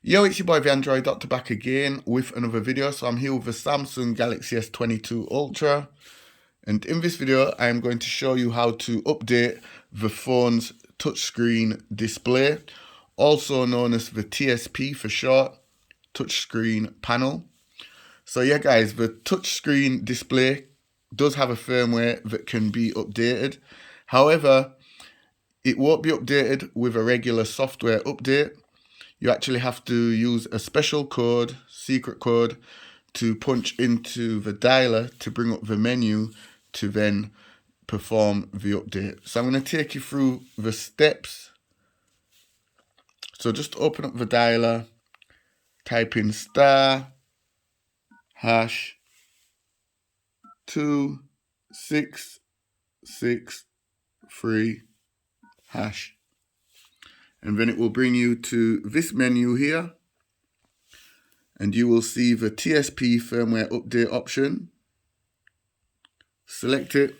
Yo, it's your boy the Android Doctor back again with another video. So I'm here with the Samsung Galaxy S22 Ultra, and in this video I am going to show you how to update the phone's touchscreen display, also known as the TSP for short, touchscreen panel. So yeah guys, the touchscreen display does have a firmware that can be updated. However, it won't be updated with a regular software update. You actually have to use a special code, secret code, to punch into the dialer to bring up the menu to then perform the update. So I'm going to take you through the steps. So just open up the dialer, type in *2663#, and then it will bring you to this menu here, and you will see the TSP Firmware Update option. Select it,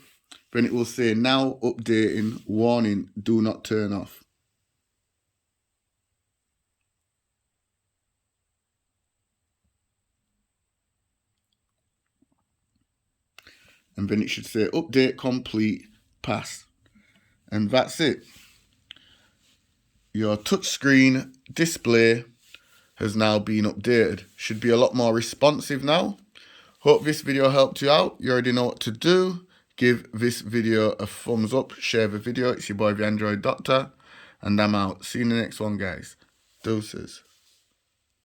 then it will say now updating, warning, do not turn off. And then it should say update complete, pass. And that's it. Your touchscreen display has now been updated. Should be a lot more responsive now. Hope this video helped you out. You already know what to do. Give this video a thumbs up, share the video. It's your boy the Android Doctor, and I'm out. See you in the next one, guys. Deuces.